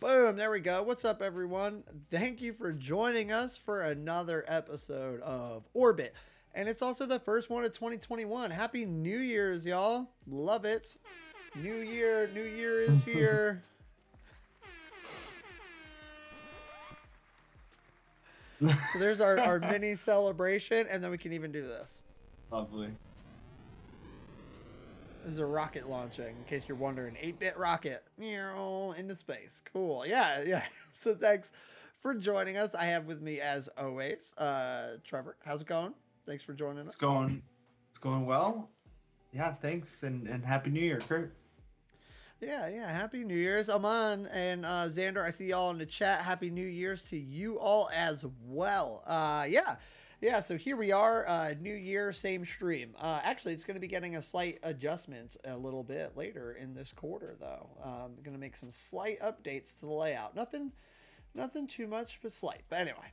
Boom, there we go. What's up, everyone? Thank you for joining us for another episode of Orbit. And it's also the first one of 2021. Happy New Year's, y'all. Love it. New Year is here. So there's our mini celebration, and then we can even do this. Lovely. This is a rocket launching, in case you're wondering. 8-bit rocket into space. Cool. Yeah. So thanks for joining us. I have with me, as always, Trevor. How's it going? Thanks for joining us. It's going well. Yeah, thanks, and Happy New Year, Kurt. Yeah. Happy New Year's. Aman and Xander, I see y'all in the chat. Happy New Year's to you all as well. Yeah, so here we are, New Year, same stream. Actually, it's going to be getting a slight adjustment a little bit later in this quarter, though. Going to make some slight updates to the layout. Nothing too much, but slight. But anyway,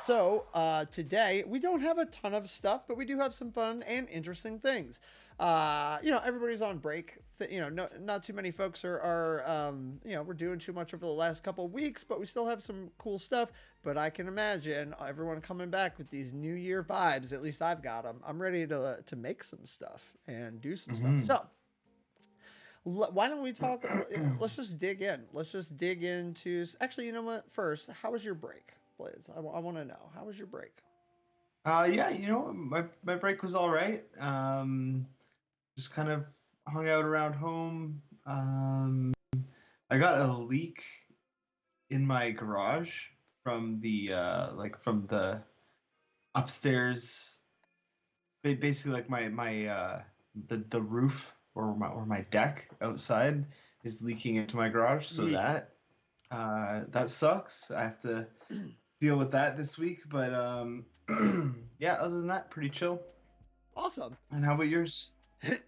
so today we don't have a ton of stuff, but we do have some fun and interesting things. Everybody's on break. Not too many folks are we're doing too much over the last couple of weeks, but we still have some cool stuff. But I can imagine everyone coming back with these New Year vibes. At least I've got them. I'm ready to make some stuff and do some stuff. So why don't we talk? Let's just dig in. Let's just dig into. Actually, you know what? First, how was your break, Blaze? I want to know. How was your break? My break was all right. Just kind of hung out around home. I got a leak in my garage from the upstairs. Basically, like the roof or my deck outside is leaking into my garage. So that sucks. I have to deal with that this week. But yeah, other than that, pretty chill. Awesome. And how about yours?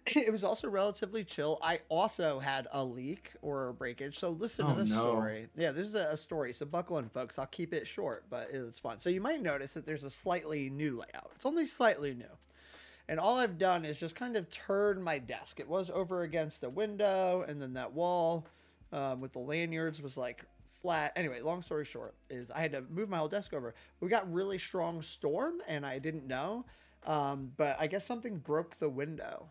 It was also relatively chill. I also had a leak or a breakage. So listen to this story. Yeah, this is a story. So buckle in, folks. I'll keep it short, but it's fun. So you might notice that there's a slightly new layout. It's only slightly new. And all I've done is just kind of turn my desk. It was over against the window, and then that wall with the lanyards was like flat. Anyway, long story short is I had to move my whole desk over. We got really strong storm, and I didn't know. But I guess something broke the window.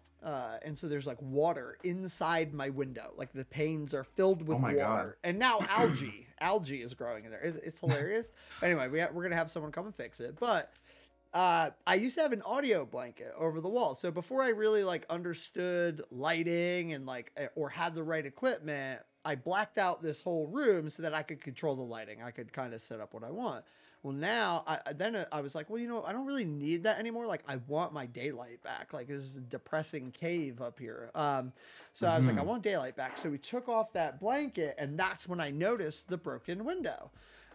And so there's like water inside my window. Like the panes are filled with water. God. And now algae is growing in there. It's hilarious. Anyway, we're going to have someone come and fix it. But I used to have an audio blanket over the wall. So before I really like understood lighting and or had the right equipment, I blacked out this whole room so that I could control the lighting. I could kind of set up what I want. Well, now I was like, well, I don't really need that anymore. Like, I want my daylight back. Like, this is a depressing cave up here. So I was like, I want daylight back. So we took off that blanket, and that's when I noticed the broken window.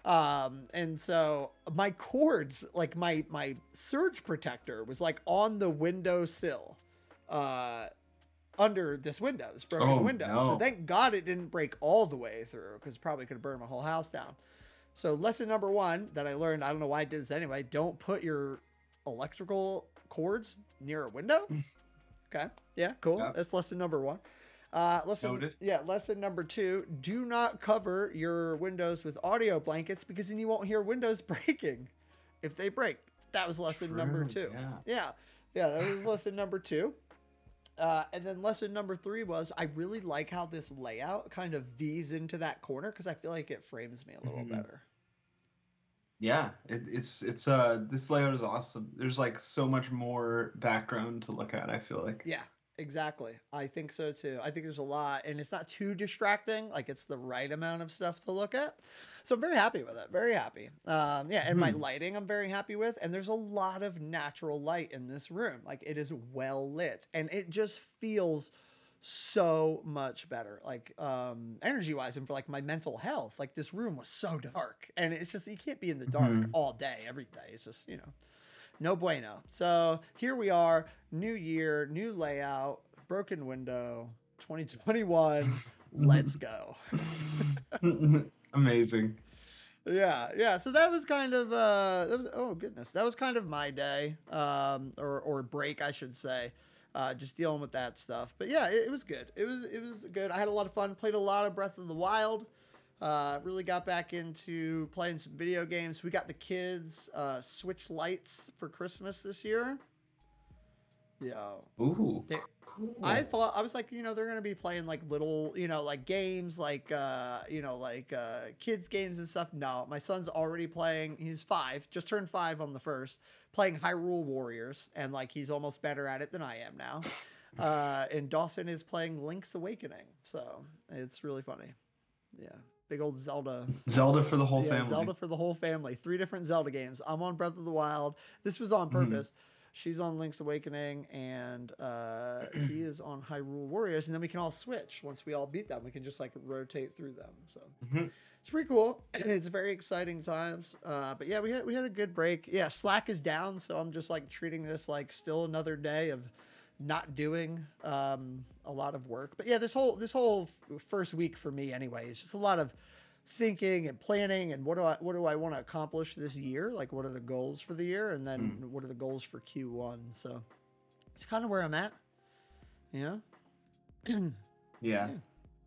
And so my cords, like my surge protector was like on the windowsill, under this broken window. No. So thank God it didn't break all the way through, because it probably could have burned my whole house down. So lesson number 1 that I learned, I don't know why I did this anyway, don't put your electrical cords near a window. Okay. Yeah, cool. Yep. That's lesson number 1. Lesson number 2, do not cover your windows with audio blankets, because then you won't hear windows breaking if they break. That was lesson number 2. Yeah, that was lesson number 2. And then lesson number 3 was, I really like how this layout kind of V's into that corner, because I feel like it frames me a little better. Yeah, it's this layout is awesome. There's like so much more background to look at, I feel like. Yeah, exactly. I think so too. I think there's a lot, and it's not too distracting. Like, it's the right amount of stuff to look at. So I'm very happy with it. Very happy. And my lighting I'm very happy with. And there's a lot of natural light in this room. Like, it is well lit, and it just feels so much better, like energy wise, and for like my mental health. Like, this room was so dark, and it's just, you can't be in the dark all day, every day. It's just, no bueno. So here we are, new year, new layout, broken window, 2021. Let's go. Amazing. Yeah. So that was kind of that was kind of my day, or break, I should say. Just dealing with that stuff. But yeah, it was good. It was good. I had a lot of fun. Played a lot of Breath of the Wild. Really got back into playing some video games. We got the kids Switch Lights for Christmas this year. Yeah. Ooh, cool. I thought, I was like, they're gonna be playing like little, like games, like kids games and stuff. No, my son's already playing. He's 5, just turned 5 on the 1st, playing Hyrule Warriors, and like he's almost better at it than I am now. And Dawson is playing Link's Awakening, so it's really funny. Yeah, big old Zelda. Zelda for the whole family. Zelda for the whole family. 3 different Zelda games. I'm on Breath of the Wild. This was on purpose. She's on Link's Awakening, and he is on Hyrule Warriors, and then we can all switch. Once we all beat them, we can just like rotate through them. So it's pretty cool. It's very exciting times. But yeah, we had a good break. Yeah, Slack is down, so I'm just like treating this like still another day of not doing a lot of work. But yeah, this whole first week for me anyway is just a lot of thinking and planning, and what do I want to accomplish this year? Like, what are the goals for the year, and then what are the goals for Q1? So it's kind of where I'm at. Yeah.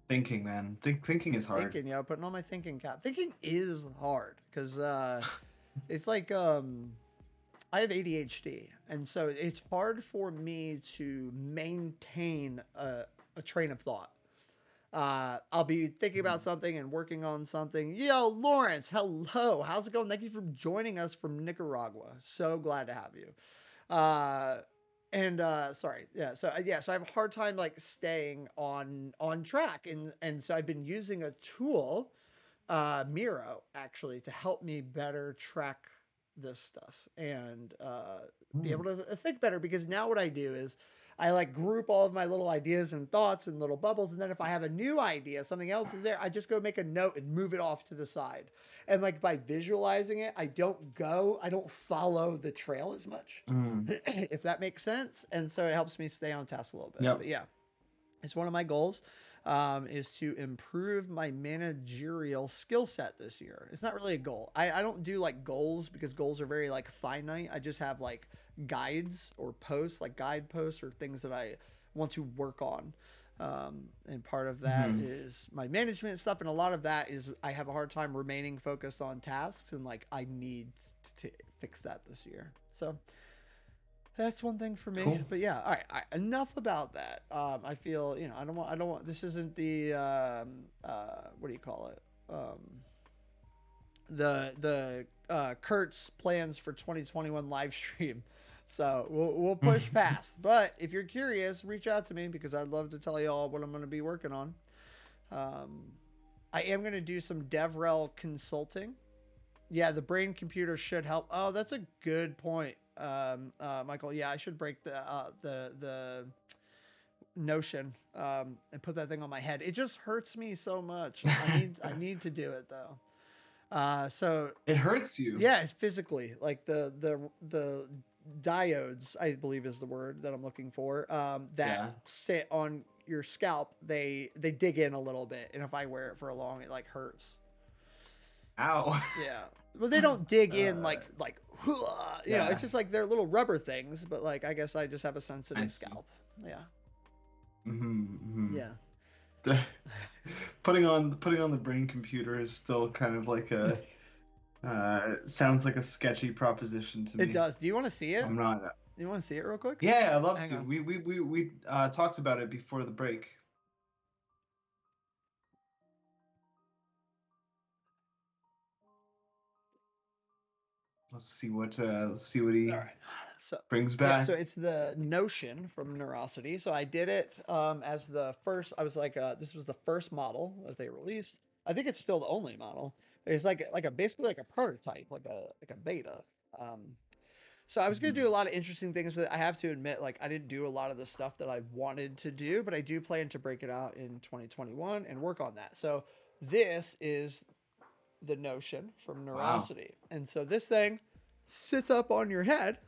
Thinking, man. Thinking is hard. Thinking, putting on my thinking cap. Thinking is hard because it's like I have ADHD, and so it's hard for me to maintain a train of thought. I'll be thinking about something and working on something. Yo, Lawrence, hello. How's it going? Thank you for joining us from Nicaragua. So glad to have you. Sorry. So I have a hard time like staying on track. And so I've been using a tool, Miro, actually, to help me better track this stuff and be able to think better, because now what I do is I like group all of my little ideas and thoughts in little bubbles. And then if I have a new idea, something else is there, I just go make a note and move it off to the side. And like by visualizing it, I don't follow the trail as much, if that makes sense. And so it helps me stay on task a little bit. Yep. But yeah, it's one of my goals, is to improve my managerial skill set this year. It's not really a goal. I don't do like goals because goals are very like finite. I just have like guides or posts, like guide posts or things that I want to work on. And part of that is my management stuff. And a lot of that is I have a hard time remaining focused on tasks, and like I need to fix that this year. So that's one thing for me. Cool. But yeah, all right, enough about that. I feel, I don't want, this isn't the, what do you call it? The Kurt's plans for 2021 live stream. So we'll push past. But if you're curious, reach out to me, because I'd love to tell you all what I'm going to be working on. I am going to do some DevRel consulting. Yeah, the brain computer should help. Oh, that's a good point, Michael. Yeah, I should break the Notion and put that thing on my head. It just hurts me so much. I need to do it though. So it hurts you. Yeah, it's physically like the diodes, I believe is the word that I'm looking for, that sit on your scalp. They dig in a little bit, and if I wear it for long, it like hurts. Ow. Yeah. Well, they don't dig in like you know, it's just like they're little rubber things, but like I guess I just have a sensitive scalp. Yeah. Yeah. Putting on the brain computer is still kind of like a sounds like a sketchy proposition to me. It does. Do you want to see it? I'm not. You want to see it real quick? Yeah, I'd love to. We talked about it before the break. Let's see what he brings back. Yeah, so it's the Notion from Neurosity. So I did it as the first. I was like, this was the first model that they released. I think it's still the only model. It's like basically like a prototype, like a beta. So I was going to do a lot of interesting things with it. I have to admit, like I didn't do a lot of the stuff that I wanted to do, but I do plan to break it out in 2021 and work on that. So this is the Notion from Neurosity. Wow. And so this thing sits up on your head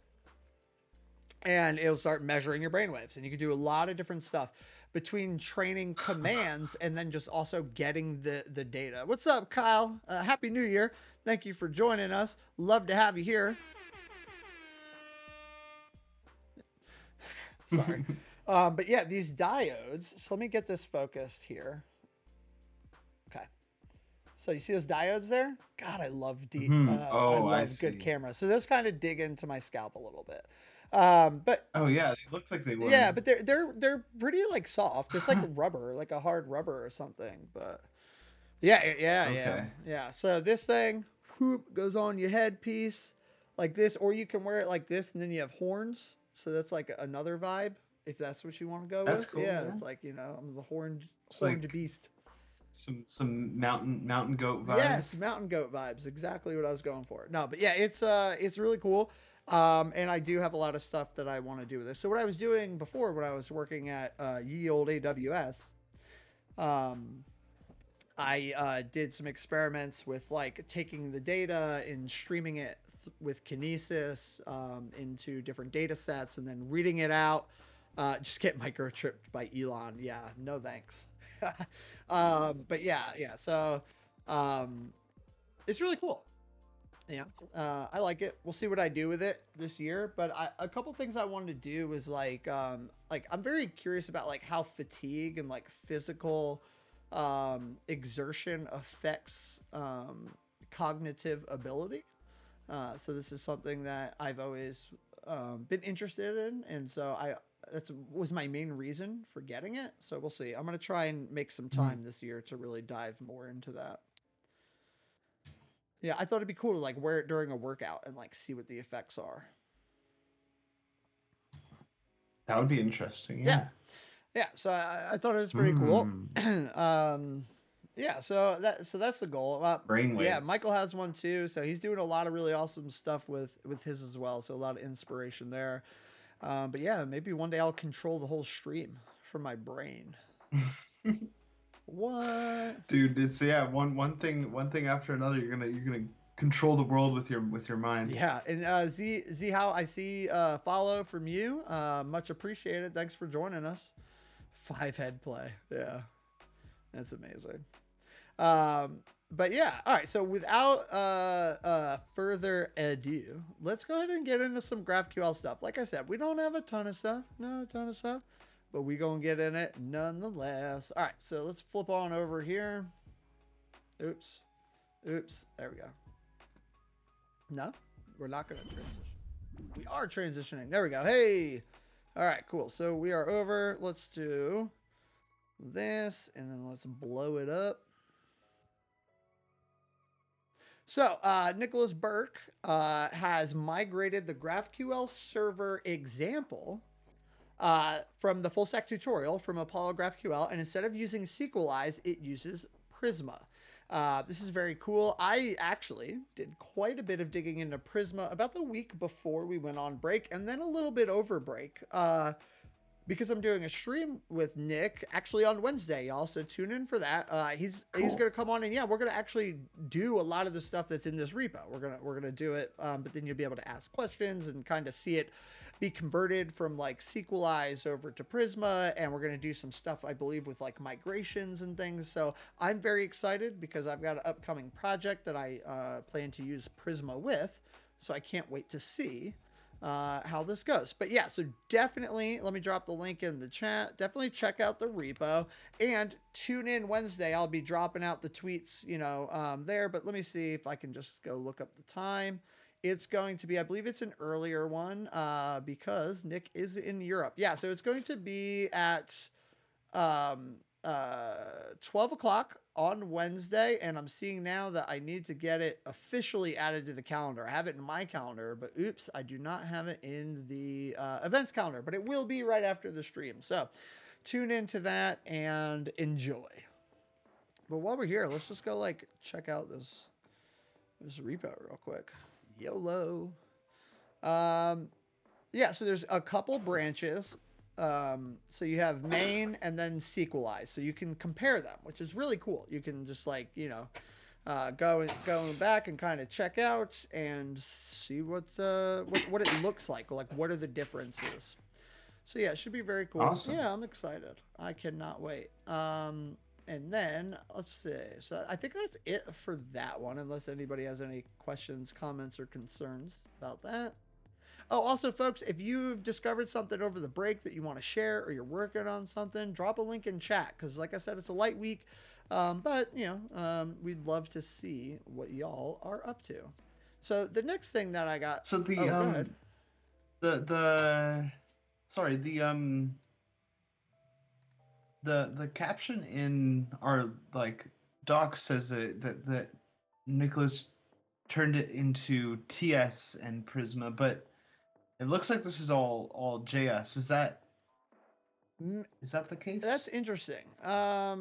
and it'll start measuring your brainwaves, and you can do a lot of different stuff between training commands and then just also getting the data. What's up, Kyle? Happy New Year. Thank you for joining us. Love to have you here. Sorry. But yeah, these diodes, so let me get this focused here. Okay. So you see those diodes there? God, I love I Oh, love good cameras. So those kind of dig into my scalp a little bit. But oh yeah, they look like they yeah, would. but they're pretty like soft. It's like rubber, like a hard rubber or something. But yeah. Okay. Yeah. So this thing, whoop, goes on your headpiece like this, or you can wear it like this, and then you have horns. So that's like another vibe, if that's what you want to go That's with. cool. Yeah, Yeah. it's like, I'm the horned It's horned like beast. some mountain goat Yes, vibes. mountain goat vibes. Exactly what I was going for. No, but yeah, it's really cool. And I do have a lot of stuff that I want to do with this. So what I was doing before, when I was working at ye old AWS, um, I did some experiments with like taking the data and streaming it with Kinesis into different data sets and then reading it out. Just get microchipped by Elon. Yeah, no thanks. But yeah. So it's really cool. Yeah, I like it. We'll see what I do with it this year. But a couple things I wanted to do was like I'm very curious about like how fatigue and like physical exertion affects cognitive ability. So this is something that I've always been interested in, and so that was my main reason for getting it. So we'll see. I'm gonna try and make some time this year to really dive more into that. Yeah, I thought it'd be cool to like wear it during a workout and like see what the effects are. That would be interesting. Yeah, Yeah. yeah. So I thought it was pretty cool. Yeah. So that's the goal. Yeah, Brainwaves. Michael has one too. So he's doing a lot of really awesome stuff with his as well. So a lot of inspiration there. But yeah, maybe one day I'll control the whole stream from my brain. What? Dude, it's one thing after another. You're gonna control the world with your mind. Yeah, and Z how I see follow from you. Much appreciated. Thanks for joining us. 5-head play. Yeah, that's amazing. But yeah, all right. So without further ado, let's go ahead and get into some GraphQL stuff. Like I said, we don't have a ton of stuff, but we gonna get in it nonetheless. All right, so let's flip on over here. Oops, there we go. No, we're not gonna transition. We are transitioning. There we go. Hey, all right, cool. So we are over. Let's do this, and then let's blow it up. So Nicholas Burke has migrated the GraphQL server example from the full stack tutorial from Apollo GraphQL, and instead of using SQLize, it uses Prisma. This is very cool. I actually did quite a bit of digging into Prisma about the week before we went on break, and then a little bit over break. Because I'm doing a stream with Nick actually on Wednesday, y'all. So tune in for that. He's gonna come on, and yeah, we're gonna actually do a lot of the stuff that's in this repo. We're gonna do it, but then you'll be able to ask questions and kind of see it be converted from like SQLize over to Prisma, and we're gonna do some stuff I believe with like migrations and things. So I'm very excited because I've got an upcoming project that I plan to use Prisma with. So I can't wait to see how this goes. But yeah, so definitely, let me drop the link in the chat. Definitely check out the repo and tune in Wednesday. I'll be dropping out the tweets, there. But let me see if I can just go look up the time. It's going to be, I believe it's an earlier one because Nick is in Europe. Yeah, so it's going to be at 12 o'clock on Wednesday, and I'm seeing now that I need to get it officially added to the calendar. I have it in my calendar, but oops, I do not have it in the events calendar, but it will be right after the stream. So tune into that and enjoy. But while we're here, let's just go like check out this repo real quick. YOLO. Yeah, so there's a couple branches. So you have main and then SQLize, so you can compare them, which is really cool. You can just like go back and kind of check out and see what it looks like what are the differences. So yeah, it should be very cool. Awesome. Yeah, I'm excited. I cannot wait. And then let's see. So I think that's it for that one, unless anybody has any questions, comments, or concerns about that. Oh, also, folks, if you've discovered something over the break that you want to share or you're working on something, drop a link in chat because, like I said, it's a light week. But we'd love to see what y'all are up to. So the next thing that I got. So go ahead. The caption in our doc says that Nicholas turned it into TS and Prisma, but it looks like this is all JS. Is that the case? That's interesting.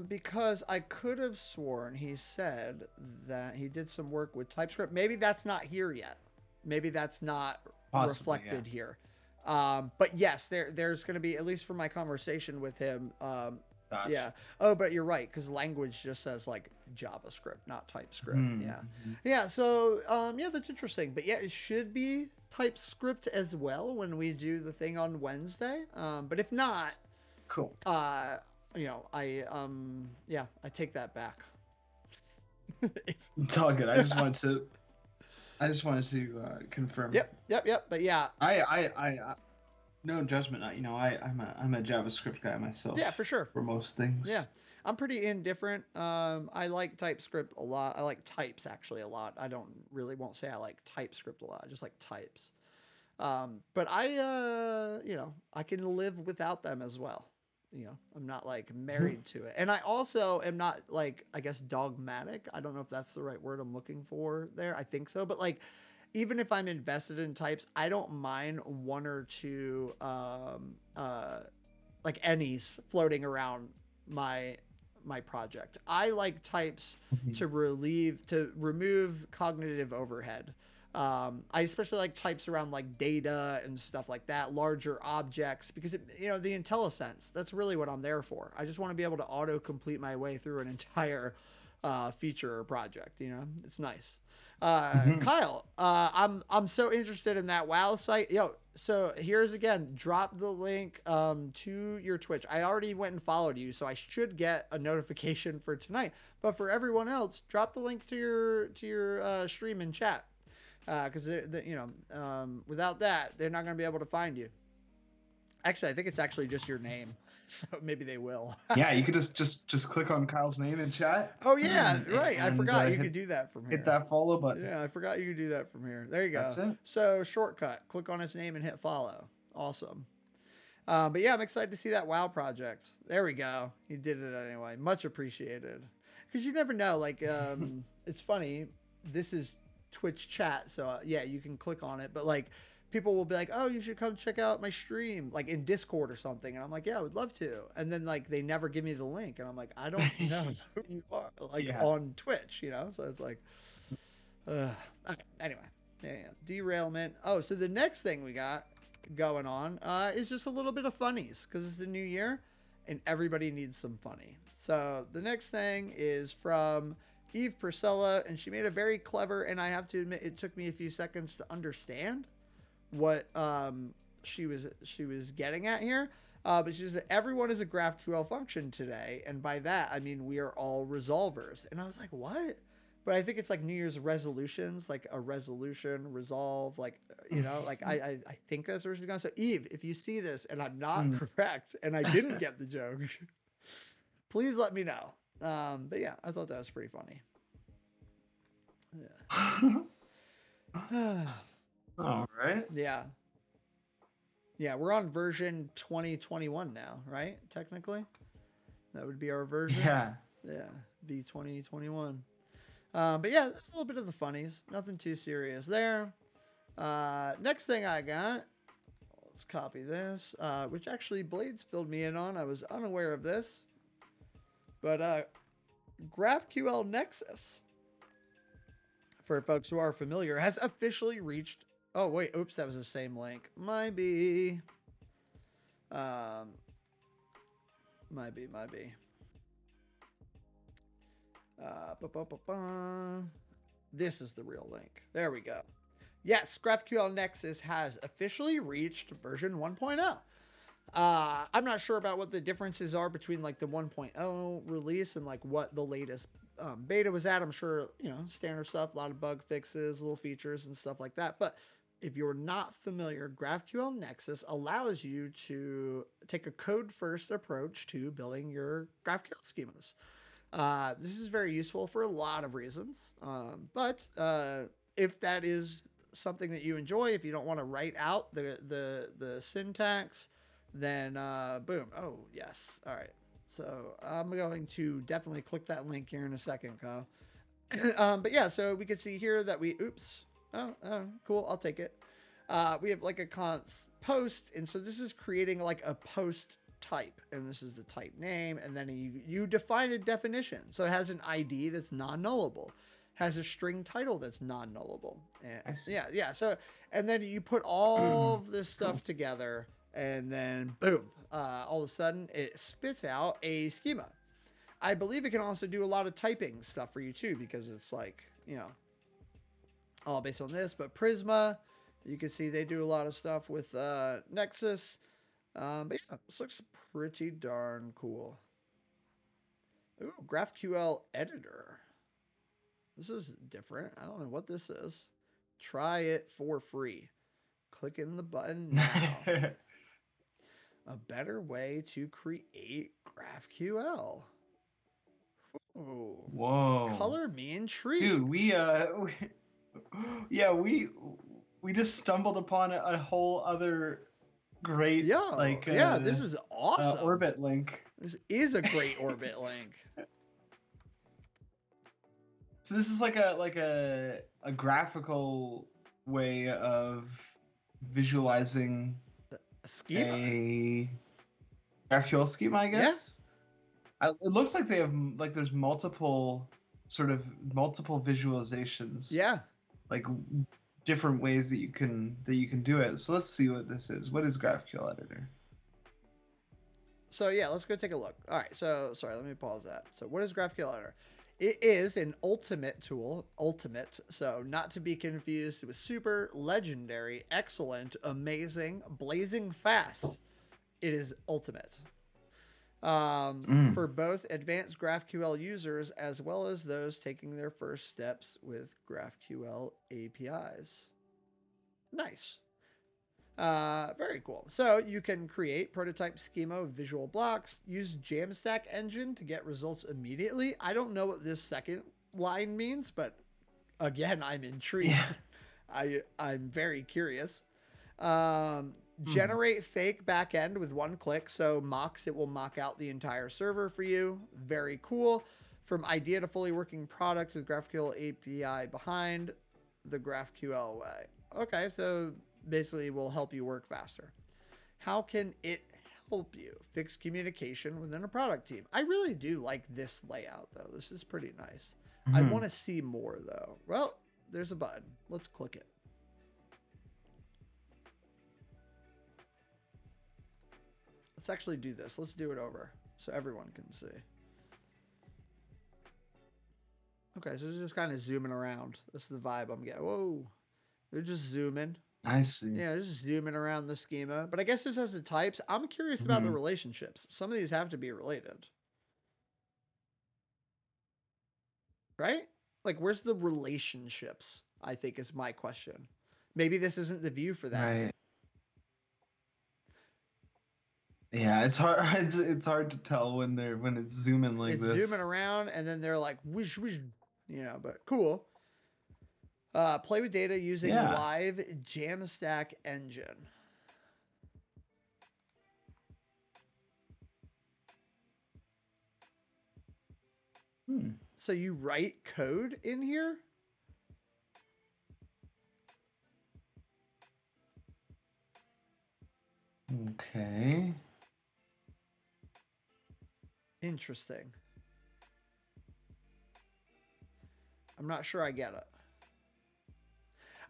Because I could have sworn he said that he did some work with TypeScript. Maybe that's not here yet. Maybe that's not reflected here. But yes, there's going to be, at least for my conversation with him. Gotcha. Yeah. Oh, but you're right, because language just says like JavaScript, not TypeScript. Yeah. Yeah. So that's interesting. But yeah, it should be TypeScript as well when we do the thing on Wednesday. But if not, cool. I take that back. It's all good. I just wanted to confirm. Yep. But yeah, I no judgment. I'm a JavaScript guy myself. Yeah, for sure. For most things. Yeah, I'm pretty indifferent. I like TypeScript a lot. I like types actually a lot. I won't say I like TypeScript a lot. I just like types. But I can live without them as well. I'm not like married to it. And I also am not like, I guess, dogmatic. I don't know if that's the right word I'm looking for there. I think so. But like, even if I'm invested in types, I don't mind one or two like any's floating around my project. I like types to remove cognitive overhead. I especially like types around like data and stuff like that, larger objects, because the IntelliSense, that's really what I'm there for. I just want to be able to auto complete my way through an entire feature or project. It's nice. Kyle, I'm so interested in that WoW site. So here's again, drop the link to your Twitch. I already went and followed you, so I should get a notification for tonight. But for everyone else, drop the link to your stream in chat. Because without that, they're not going to be able to find you. Actually, I think it's actually just your name, so maybe they will. Yeah, you could just click on Kyle's name in chat. Oh yeah, right. I forgot you could do that from here. Hit that follow button. Yeah, I forgot you could do that from here. There you go. That's it. So shortcut, click on his name and hit follow. Awesome. But yeah, I'm excited to see that WoW project. There we go. He did it anyway. Much appreciated. Because you never know. Like, it's funny. This is Twitch chat, so yeah, you can click on it, but like people will be like, oh, you should come check out my stream, like in Discord or something, and I'm like, yeah, I would love to, and then like they never give me the link, and I'm like, I don't know who you are, like on Twitch, so it's like anyway, yeah, derailment. Oh, so the next thing we got going on is just a little bit of funnies, because it's the new year and everybody needs some funny. So the next thing is from Eve Priscilla, and she made a very clever, and I have to admit it took me a few seconds to understand what she was getting at here. But she said everyone is a GraphQL function today, and by that I mean we are all resolvers. And I was like, what? But I think it's like New Year's resolutions, like a resolution, resolve, like like I think that's where she's going. So Eve, if you see this and I'm not correct and I didn't get the joke, please let me know. But yeah, I thought that was pretty funny. Yeah. All right. Yeah. Yeah, we're on version 2021 now, right? Technically, that would be our version. Yeah. Yeah, be 2021. But yeah, there's a little bit of the funnies. Nothing too serious there. Next thing I got. Let's copy this. Which actually Blades filled me in on. I was unaware of this. But GraphQL Nexus, for folks who are familiar, has officially reached... Oh, wait. Oops, that was the same link. Might be. This is the real link. There we go. Yes, GraphQL Nexus has officially reached version 1.0. I'm not sure about what the differences are between like the 1.0 release and like what the latest beta was at. I'm sure, standard stuff, a lot of bug fixes, little features and stuff like that. But if you're not familiar, GraphQL Nexus allows you to take a code-first approach to building your GraphQL schemas. This is very useful for a lot of reasons. But if that is something that you enjoy, if you don't want to write out the syntax, then boom. Oh, yes. All right. So I'm going to definitely click that link here in a second, Kyle. But yeah, so we can see here that oops. Oh, cool. I'll take it. We have like a const post, and so this is creating like a post type, and this is the type name, and then you define a definition. So it has an ID that's non-nullable, has a string title that's non-nullable. And yeah. So and then you put all of this stuff together, and then boom, all of a sudden it spits out a schema. I believe it can also do a lot of typing stuff for you too, because it's like, all based on this. But Prisma, you can see they do a lot of stuff with Nexus. But yeah, this looks pretty darn cool. Ooh, GraphQL Editor. This is different. I don't know what this is. Try it for free. Clicking the button now. A better way to create GraphQL. Ooh. Whoa. Color me intrigued. Dude, we just stumbled upon a whole other great this is awesome. orbit link. This is a great orbit link. So this is like a graphical way of visualizing a schema. A GraphQL schema, I guess. Yeah. It looks like they have there's multiple visualizations. Yeah. Like different ways that you can do it. So let's see what this is. What is GraphQL Editor? So yeah, let's go take a look. All right. So sorry, let me pause that. So what is GraphQL Editor? It is an ultimate tool. Ultimate. So not to be confused with super, legendary, excellent, amazing, blazing fast. It is ultimate. For both advanced GraphQL users as well as those taking their first steps with GraphQL APIs. Nice. Very cool. So you can create prototype schema with visual blocks, use Jamstack engine to get results immediately. I don't know what this second line means, but again, I'm intrigued. Yeah. I'm very curious. Generate fake backend with one click. So mocks, it will mock out the entire server for you. Very cool. From idea to fully working product with GraphQL API behind the GraphQL way. Okay, so basically will help you work faster. How can it help you? Fix communication within a product team. I really do like this layout though. This is pretty nice. I want to see more though. Well, there's a button. Let's click it. Let's actually do this. Let's do it over so everyone can see. Okay, so they're just kind of zooming around. This is the vibe I'm getting. Whoa. They're just zooming. I see. Yeah, just zooming around the schema. But I guess this has the types. I'm curious about the relationships. Some of these have to be related. Right? Like, where's the relationships, I think is my question. Maybe this isn't the view for that. Right. Yeah, it's hard. It's hard to tell when it's zooming like this. It's zooming around, and then they're like whoosh whoosh, But cool. Play with data using live Jamstack engine. So you write code in here? Okay. Interesting. I'm not sure I get it.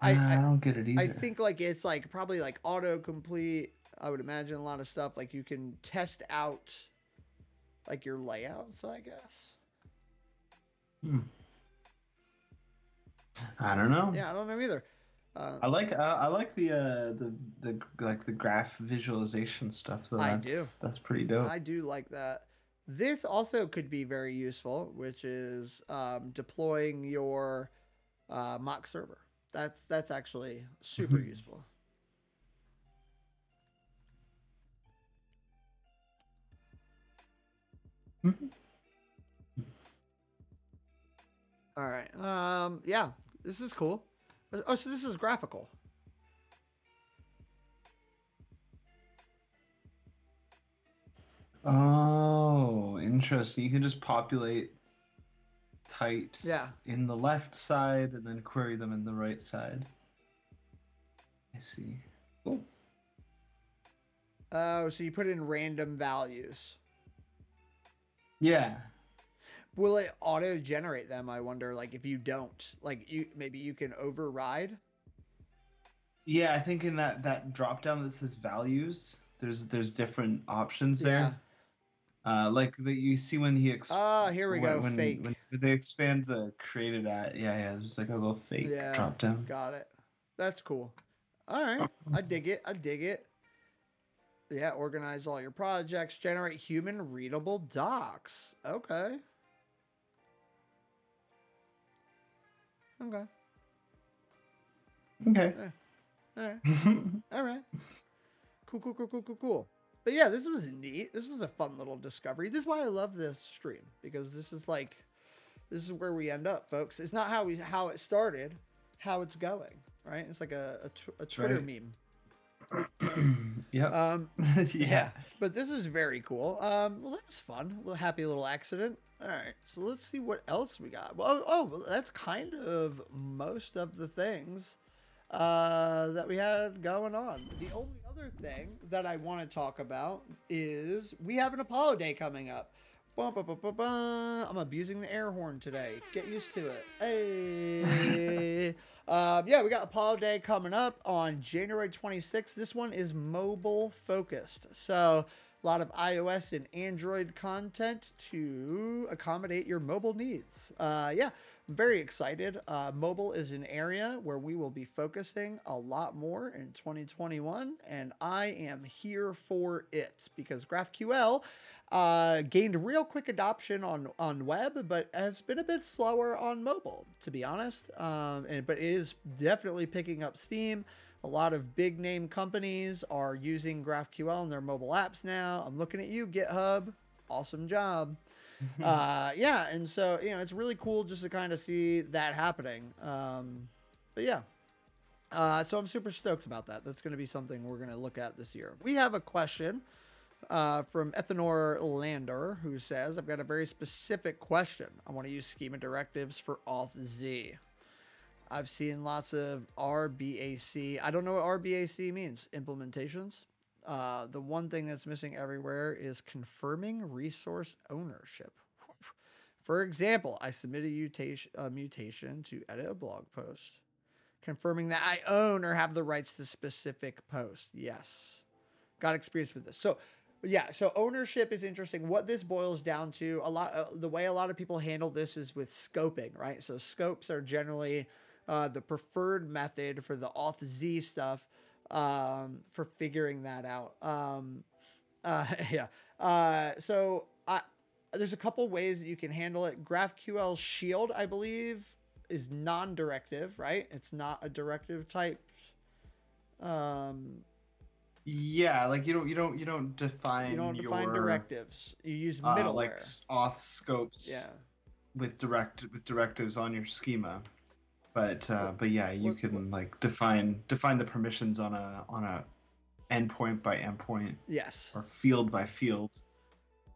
I don't get it either. I think it's probably autocomplete. I would imagine a lot of stuff you can test out your layouts, I guess. I don't know. Yeah, I don't know either. I like the graph visualization stuff though. That's pretty dope. I do like that. This also could be very useful, which is deploying your mock server. That's actually super useful. All right. Yeah, this is cool. Oh, so this is graphical. Oh, interesting. You can just populate types in the left side and then query them in the right side. I see. Cool. Oh, so you put in random values. Yeah. Will it auto generate them? I wonder, like if you don't, like maybe you can override. Yeah, I think in that drop down that says values, there's different options there. Like that you see when he here we go. Fake. When they expand the created at, yeah, there's like a little fake drop down. Got it. That's cool. All right, I dig it. I dig it. Yeah, organize all your projects, generate human readable docs. Okay. Okay. Okay. All right. All right. Cool. But yeah, this was neat. This was a fun little discovery. This is why I love this stream, because this is where we end up, folks. It's not how it started, how it's going, right? It's like a Twitter meme. Yep. Yeah. But this is very cool. Well, that was fun. A little happy little accident. All right. So let's see what else we got. Well, that's kind of most of the things that we had going on. The only other thing that I want to talk about is we have an Apollo Day coming up. I'm abusing the air horn today. Get used to it. Hey. Yeah, we got Apollo Day coming up on January 26th. This one is mobile focused. So a lot of iOS and Android content to accommodate your mobile needs. Yeah, I'm very excited. Mobile is an area where we will be focusing a lot more in 2021, and I am here for it because GraphQL gained real quick adoption on web, but has been a bit slower on mobile, to be honest. But it is definitely picking up steam. A lot of big name companies are using GraphQL in their mobile apps now. I'm looking at you, GitHub. Awesome job. Yeah, and so it's really cool just to kind of see that happening. But yeah. So I'm super stoked about that. That's going to be something we're going to look at this year. We have a question from Ethanor Lander, who says, I've got a very specific question. I want to use schema directives for auth-z. I've seen lots of RBAC. I don't know what RBAC means. Implementations. The one thing that's missing everywhere is confirming resource ownership. For example, I submitted a mutation to edit a blog post, confirming that I own or have the rights to specific post. Yes. Got experience with this. So yeah, so ownership is interesting. What this boils down to, the way a lot of people handle this is with scoping, right? So scopes are generally the preferred method for the auth-z stuff, for figuring that out. Yeah. So there's a couple ways that you can handle it. GraphQL Shield, I believe, is non-directive, right? It's not a directive type. Yeah, like you don't define your directives. You use middleware, like auth scopes. Yeah. With directives on your schema, but yeah, you can like define the permissions on a endpoint by endpoint. Yes. Or field by field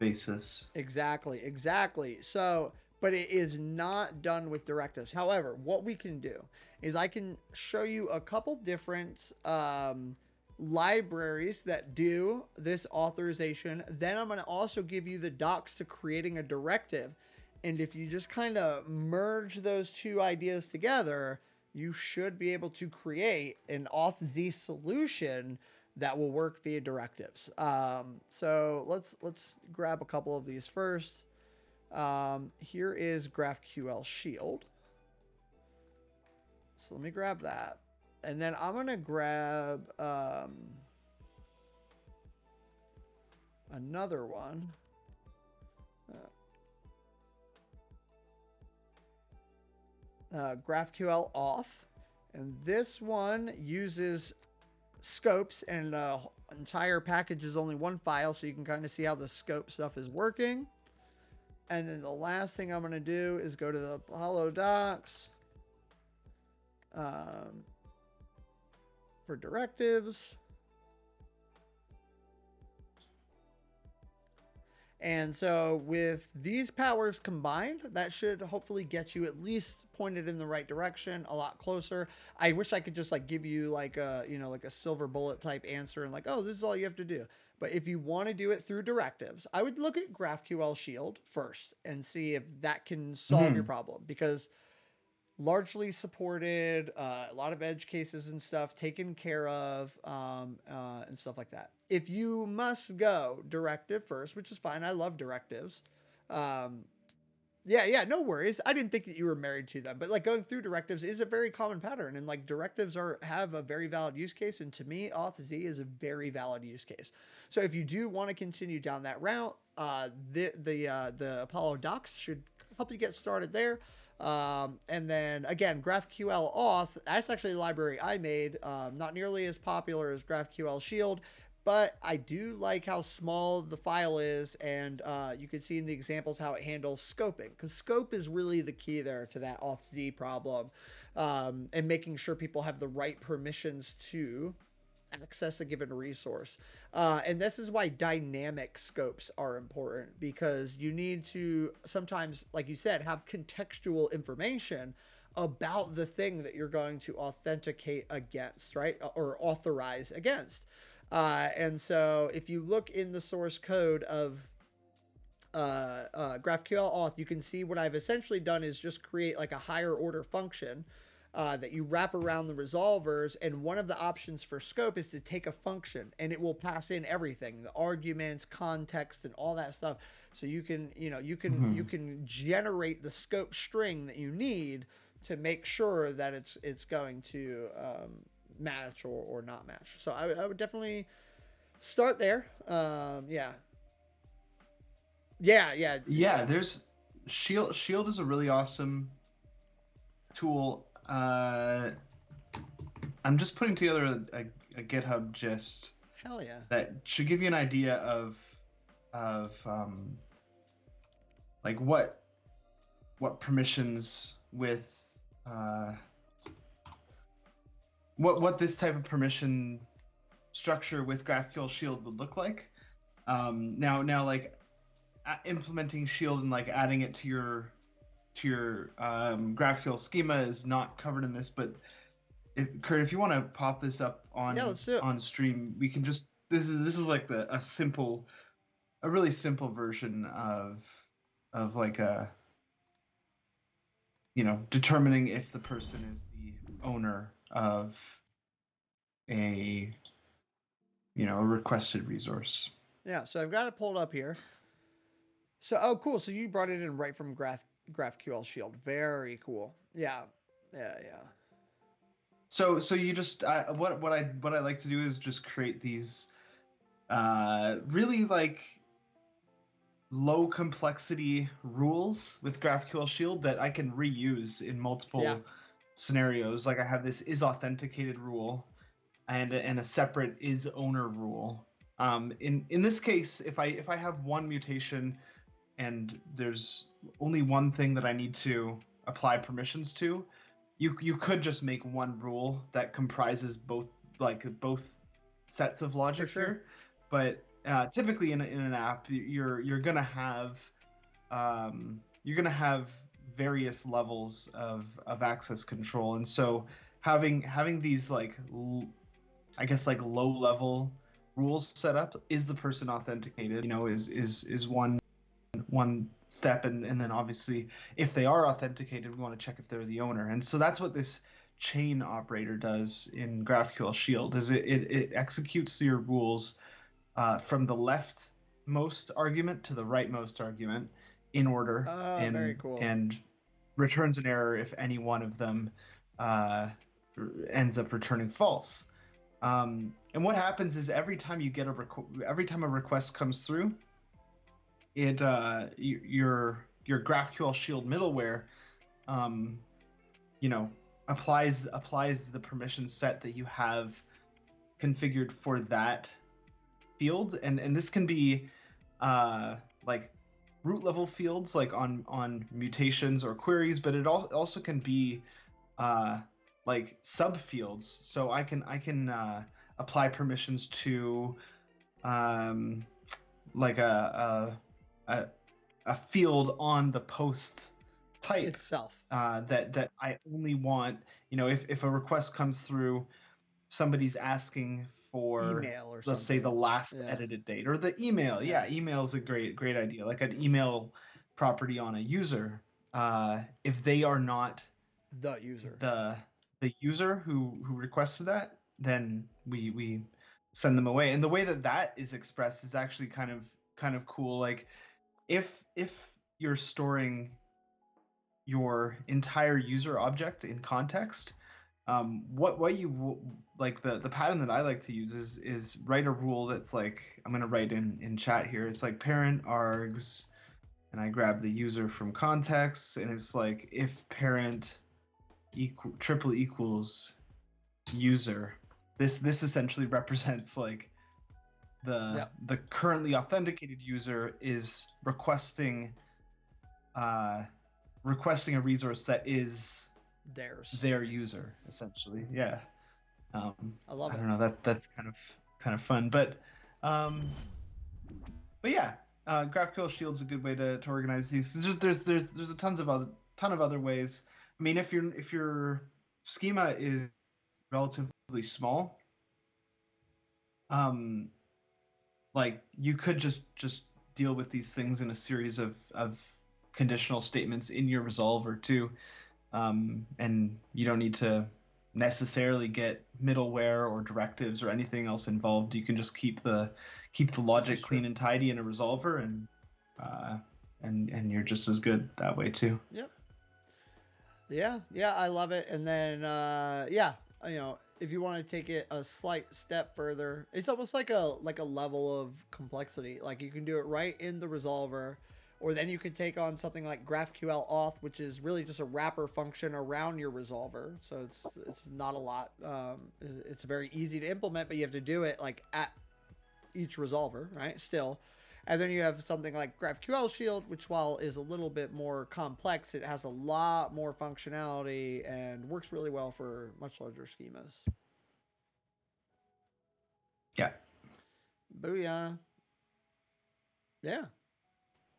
basis. Exactly. So, but it is not done with directives. However, what we can do is I can show you a couple different libraries that do this authorization. Then I'm going to also give you the docs to creating a directive. And if you just kind of merge those two ideas together, you should be able to create an auth-z solution that will work via directives. So let's grab a couple of these first. Here is GraphQL Shield. So let me grab that. And then I'm going to grab another one. GraphQL auth. And this one uses scopes, and the entire package is only one file, so you can kind of see how the scope stuff is working. And then the last thing I'm going to do is go to the Apollo docs for directives. And so with these powers combined, that should hopefully get you at least pointed in the right direction, a lot closer. I wish I could just like give you like a, you know, like a silver bullet type answer and like, oh, this is all you have to do. But if you want to do it through directives, I would look at GraphQL Shield first and see if that can solve your problem, because largely supported, a lot of edge cases and stuff taken care of, and stuff like that. If you must go directive first, which is fine, I love directives. Yeah, no worries. I didn't think that you were married to them, but like going through directives is a very common pattern, and like directives have a very valid use case, and to me, auth-z is a very valid use case. So if you do want to continue down that route, the Apollo docs should help you get started there. And then again, GraphQL auth, that's actually a library I made, not nearly as popular as GraphQL Shield, but I do like how small the file is, and you can see in the examples how it handles scoping, because scope is really the key there to that auth-z problem, and making sure people have the right permissions to access a given resource. And this is why dynamic scopes are important, because you need to sometimes, like you said, have contextual information about the thing that you're going to authenticate against, right? Or authorize against. And so if you look in the source code of GraphQL auth, you can see what I've essentially done is just create like a higher order function that you wrap around the resolvers, and one of the options for scope is to take a function, and it will pass in everything, the arguments, context, and all that stuff. So you can, you can generate the scope string that you need to make sure that it's going to match or not match. So I would definitely start there. Yeah. There's Shield. Shield is a really awesome tool. I'm just putting together a GitHub gist. Hell yeah. That should give you an idea of like what permissions with what this type of permission structure with GraphQL Shield would look like. Now like implementing Shield and like adding it to your GraphQL schema is not covered in this, but Kurt, if you want to pop this up on stream, we can just this is like a really simple version of like a determining if the person is the owner of a requested resource. Yeah, so I've got it pulled up here. So cool. So you brought it in right from GraphQL Shield. Very cool. Yeah. So you just what I like to do is just create these really like low complexity rules with GraphQL Shield that I can reuse in multiple scenarios. Like I have this is authenticated rule and a separate is owner rule. In this case, if I have one mutation and there's only one thing that I need to apply permissions to, you could just make one rule that comprises both sets of logic here. But typically in an app, you're gonna have various levels of access control, and so having these like I guess like low level rules set up, is the person authenticated, is one step, and then obviously if they are authenticated, we want to check if they're the owner. And so that's what this chain operator does in GraphQL Shield, is it executes your rules from the leftmost argument to the rightmost argument in order, very cool. And returns an error if any one of them ends up returning false. And what happens is every time a request comes through, it your GraphQL Shield middleware applies the permission set that you have configured for that field, and this can be like root level fields like on mutations or queries, but it also can be like subfields. So I can apply permissions to like a field on the post type itself. That I only want, if a request comes through, somebody's asking for email or let's something. say the last edited date or the email. Yeah, email is a great idea. Like an email property on a user. If they are not the user, the user who requested that, then we send them away. And the way that is expressed is actually kind of cool. Like if you're storing your entire user object in context, what you like, the pattern that I like to use is write a rule that's like, I'm gonna write in chat here. It's like parent args, and I grab the user from context, and it's like if parent triple equals user. This essentially represents like the currently authenticated user is requesting a resource that is their user, essentially. Yeah. I love it. I don't know, that's kind of fun, but yeah, GraphQL Shield's a good way to organize these. There's a ton of other ways. I mean, if your schema is relatively small, like you could just deal with these things in a series of conditional statements in your resolver too, and you don't need to necessarily get middleware or directives or anything else involved. You can just keep the logic clean and tidy in a resolver, and you're just as good that way too. Yep. Yeah, I love it. And then if you want to take it a slight step further, it's almost like a level of complexity. Like you can do it right in the resolver, or then you can take on something like GraphQL auth, which is really just a wrapper function around your resolver. So it's not a lot. It's very easy to implement, but you have to do it like at each resolver, right? Still. And then you have something like GraphQL Shield, which while is a little bit more complex, it has a lot more functionality and works really well for much larger schemas. Yeah. Booyah. Yeah.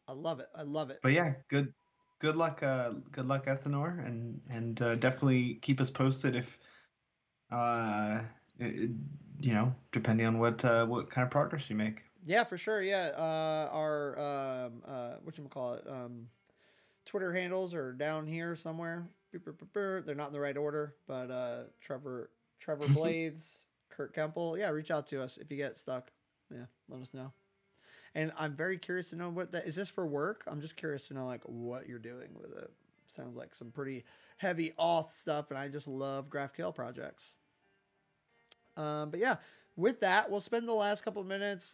I love it. But yeah, good luck, Ethanor, and definitely keep us posted if depending on what kind of progress you make. Yeah, for sure. Yeah, our whatchamacallit, Twitter handles are down here somewhere. They're not in the right order, but Trevor Blades, Kurt Kemple. Yeah, reach out to us if you get stuck. Yeah, let us know. And I'm very curious to know what that is. This for work? I'm just curious to know like what you're doing with it. Sounds like some pretty heavy auth stuff, and I just love GraphQL projects. But yeah, with that, we'll spend the last couple of minutes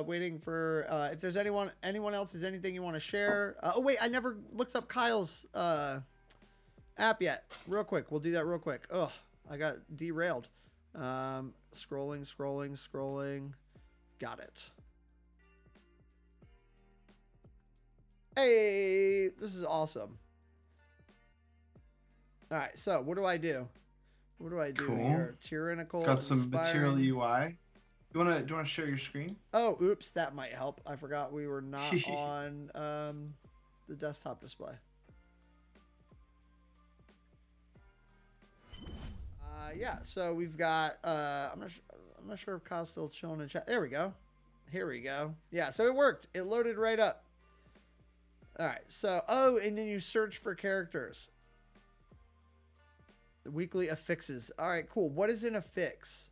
waiting for if there's anyone else has anything you want to share. Oh wait, I never looked up Kyle's app yet. Real quick, we'll do that real quick. Ugh, I got derailed. Scrolling. Got it. Hey, this is awesome. All right, so what do I do? What do I do here? Tyrannical. Got some material UI. Do you want to share your screen? Oh, oops, that might help. I forgot we were not on the desktop display. Yeah, so we've got I'm not sure if Kyle's still chilling in chat. There we go. Here we go. Yeah, so it worked. It loaded right up. All right, so and then you search for characters. The weekly affixes. All right, cool. What is an affix?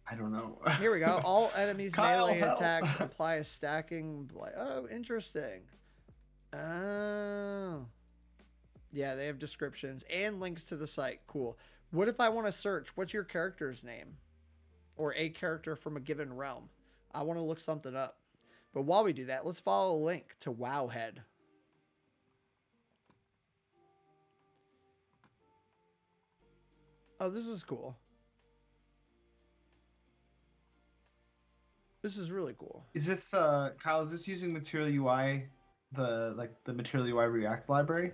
I don't know. Here we go. All enemies melee attacks apply a stacking. Oh, interesting. Oh. Yeah, they have descriptions and links to the site. Cool. What if I want to search? What's your character's name? Or a character from a given realm. I want to look something up. But while we do that, let's follow a link to Wowhead. Oh, this is cool. This is really cool. Is this Kyle? Is this using Material UI, the Material UI React library?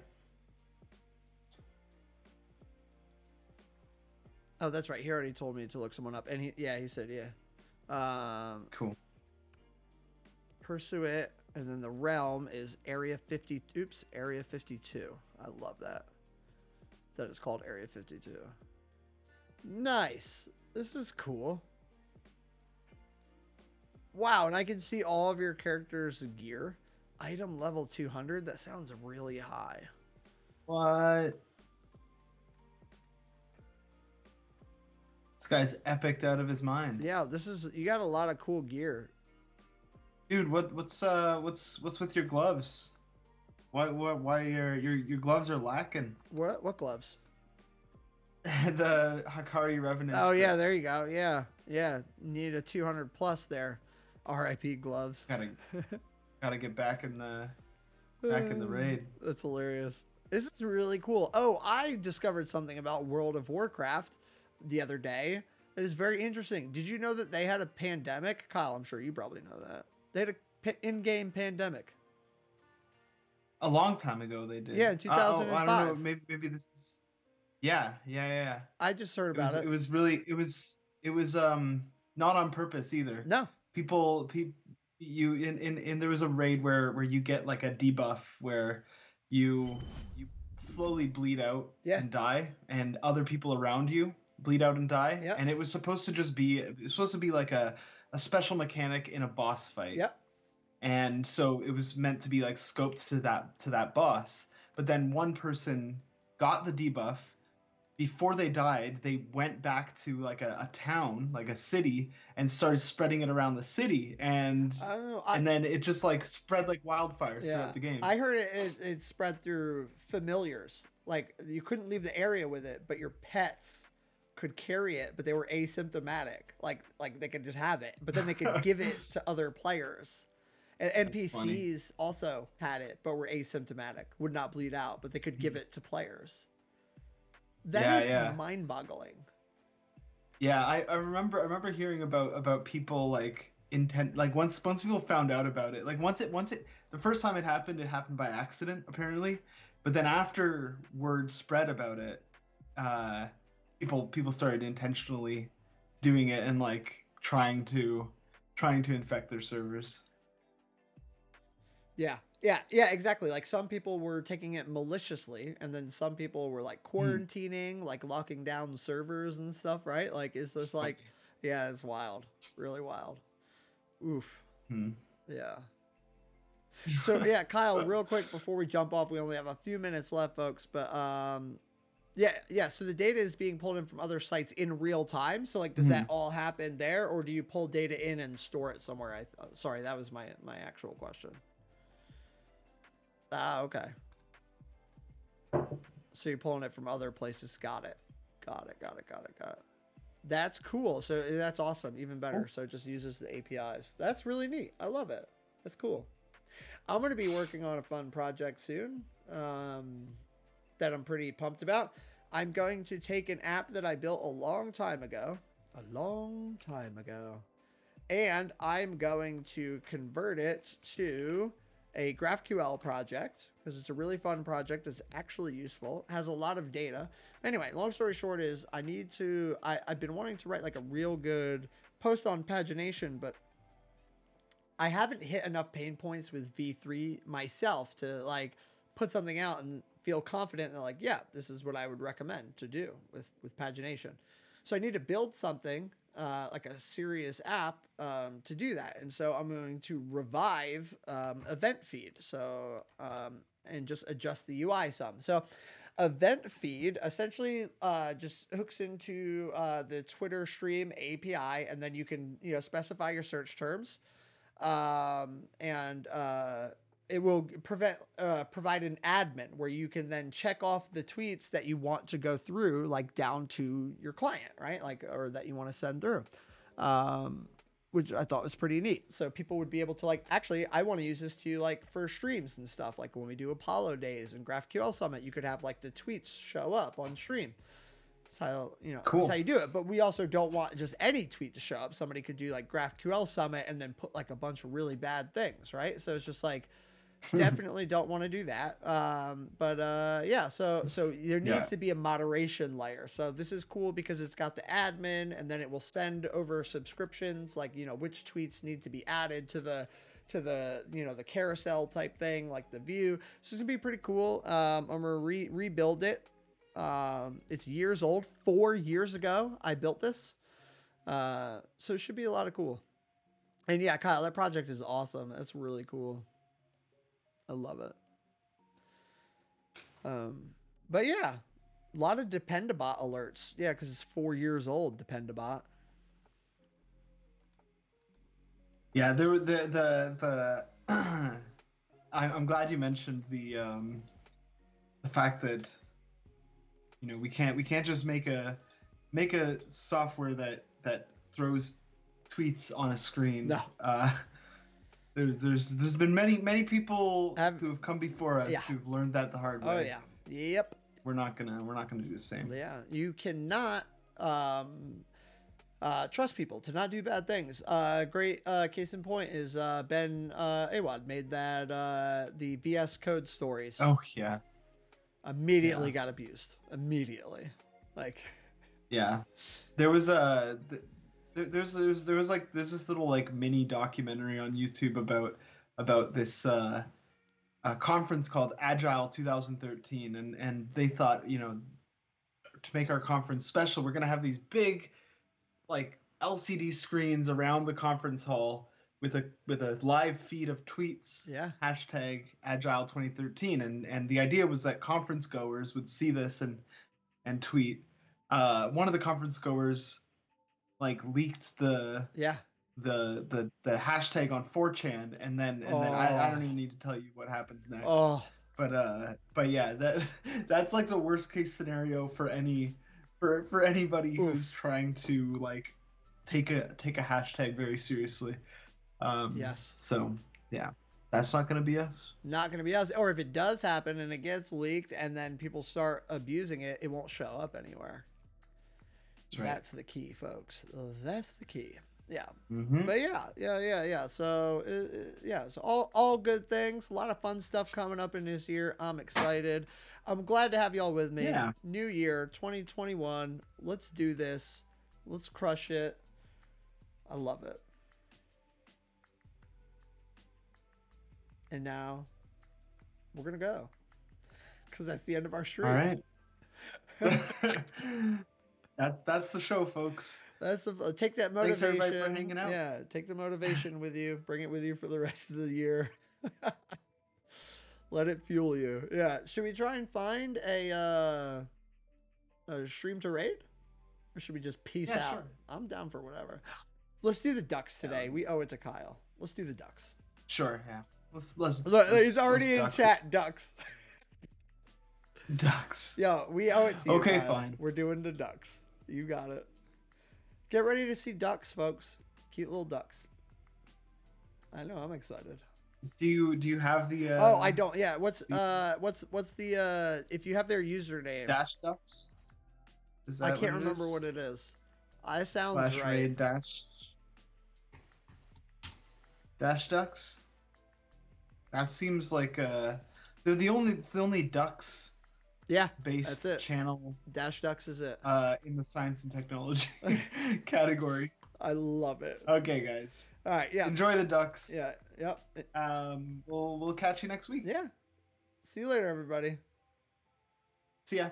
Oh, that's right. He already told me to look someone up, and he said yeah. Cool. Pursue it, and then the realm is Area 50. Oops, Area 52. I love that. That is called Area 52. Nice. This is cool. Wow, and I can see all of your characters' gear. Item level 200. That sounds really high. What? This guy's epicked out of his mind. Yeah, you got a lot of cool gear. Dude, what's with your gloves? Why your gloves are lacking? What gloves? The Hakari Revenant. Oh yeah, there you go. Yeah. Need a 200 plus there. R.I.P. gloves. Gotta get back in the raid. That's hilarious. This is really cool. Oh, I discovered something about World of Warcraft the other day. It is very interesting. Did you know that they had a pandemic? Kyle, I'm sure you probably know that. They had an in-game pandemic. A long time ago they did. Yeah, in 2005. I don't know. Maybe this is. Yeah. I just heard about it. It was not on purpose either. No. People there was a raid where you get like a debuff where you slowly bleed out and die, and other people around you bleed out and die. Yep. And it was supposed to be like a special mechanic in a boss fight. Yep. And so it was meant to be like scoped to that boss. But then one person got the debuff. Before they died, they went back to like a town, like a city, and started spreading it around the city. And then it just like spread like wildfire throughout the game. I heard it spread through familiars. Like you couldn't leave the area with it, but your pets could carry it, but they were asymptomatic. Like they could just have it, but then they could give it to other players. And NPCs also had it, but were asymptomatic, would not bleed out, but they could give it to players. That is mind-boggling. Yeah, I remember hearing about people like once people found out about it, like once it the first time it happened by accident apparently, but then after word spread about it, people started intentionally doing it and like trying to infect their servers. Yeah, exactly. Like some people were taking it maliciously, and then some people were like quarantining, like locking down servers and stuff, right? Like, it's just like, yeah, it's wild. Really wild. Oof. Yeah. So, yeah, Kyle, real quick before we jump off, we only have a few minutes left, folks, but, yeah, so the data is being pulled in from other sites in real time. So, like, does that all happen there, or do you pull data in and store it somewhere? Sorry, that was my actual question. Okay. So you're pulling it from other places. Got it. That's cool. So that's awesome. Even better. So it just uses the APIs. That's really neat. I love it. That's cool. I'm going to be working on a fun project soon that I'm pretty pumped about. I'm going to take an app that I built a long time ago, and I'm going to convert it to a GraphQL project, because it's a really fun project that's actually useful, has a lot of data. Anyway, long story short is I've been wanting to write like a real good post on pagination, but I haven't hit enough pain points with V3 myself to like put something out and feel confident that like, yeah, this is what I would recommend to do with pagination. So I need to build something like a serious app to do that. And so I'm going to revive event feed. So and just adjust the UI some. So event feed essentially just hooks into the Twitter stream API, and then you can specify your search terms, and it will provide an admin where you can then check off the tweets that you want to go through, like down to your client, right? Like, or that you want to send through, which I thought was pretty neat. So people would be able to like, actually, I want to use this to like for streams and stuff. Like when we do Apollo days and GraphQL Summit, you could have like the tweets show up on stream. That's how, Cool. That's how you do it. But we also don't want just any tweet to show up. Somebody could do like GraphQL Summit and then put like a bunch of really bad things, right? So it's just like, definitely don't want to do that. Yeah, so there needs to be a moderation layer. So this is cool because it's got the admin, and then it will send over subscriptions, like, which tweets need to be added to the the carousel type thing, like the view. So it's gonna be pretty cool. I'm gonna rebuild it. It's years old. 4 years ago I built this. So it should be a lot of cool. And yeah, Kyle, that project is awesome. That's really cool. I love it. But yeah, a lot of Dependabot alerts. Yeah, because it's 4 years old, Dependabot. Yeah, there were the I'm glad you mentioned the fact that we can't just make a software that throws tweets on a screen. No. There's been many people who have come before us who've learned that the hard way. Oh yeah. Yep. We're not gonna do the same. Yeah, you cannot trust people to not do bad things. Great case in point is Ben Awad made that the VS Code stories. Oh yeah. Immediately got abused. Immediately, like. Yeah, there was a. There's this little like mini documentary on YouTube about this conference called Agile 2013, and they thought, to make our conference special, we're gonna have these big like LCD screens around the conference hall with a live feed of tweets. Yeah. Hashtag Agile 2013, and the idea was that conference goers would see this and tweet. One of the conference goers like leaked the hashtag on 4chan, and then I don't even need to tell you what happens next. But yeah, that's like the worst case scenario for anybody who's trying to like take a hashtag very seriously. Yes. So yeah, that's not gonna be us. Not gonna be us. Or if it does happen and it gets leaked and then people start abusing it, it won't show up anywhere. Right. That's the key, folks. That's the key. Yeah. Mm-hmm. But yeah. So so all good things. A lot of fun stuff coming up in this year. I'm excited. I'm glad to have y'all with me. Yeah. New year, 2021. Let's do this. Let's crush it. I love it. And now we're gonna go, because that's the end of our stream. All right. That's the show, folks. That's take that motivation. Thanks everybody for hanging out. Yeah, take the motivation with you. Bring it with you for the rest of the year. Let it fuel you. Yeah. Should we try and find a stream to raid, or should we just peace out? Sure. I'm down for whatever. Let's do the ducks today. We owe it to Kyle. Let's do the ducks. Sure. Yeah. Let's Look, he's already in chat. Ducks. Ducks. Yo, we owe it to you. Okay, Kyle. fine. We're doing the ducks. You got it. Get ready to see ducks, folks. Cute little ducks. I know. I'm excited. Do you have the? Oh, I don't. Yeah. What's the if you have their username? Dash ducks. Is that I can't remember what it is. I sounds / right. Raid dash ducks. That seems like they're the only ducks. Yeah, based channel. Dash Ducks is it. In the science and technology category. I love it. Okay, guys. All right, yeah. Enjoy the ducks. Yeah, yep. We'll catch you next week. Yeah. See you later, everybody. See ya.